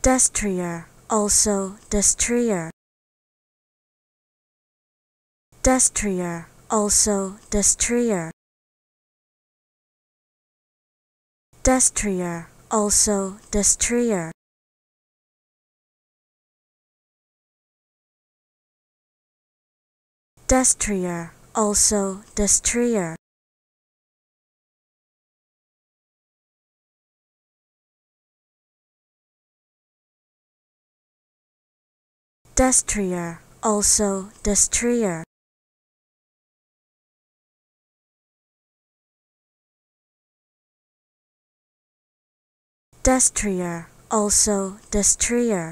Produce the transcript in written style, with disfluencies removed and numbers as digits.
Destrier, also destrier. Destrier, also destrier. Destrier, also destrier. Destrier, also destrier. Destrier, also destrier. Destrier, also destrier.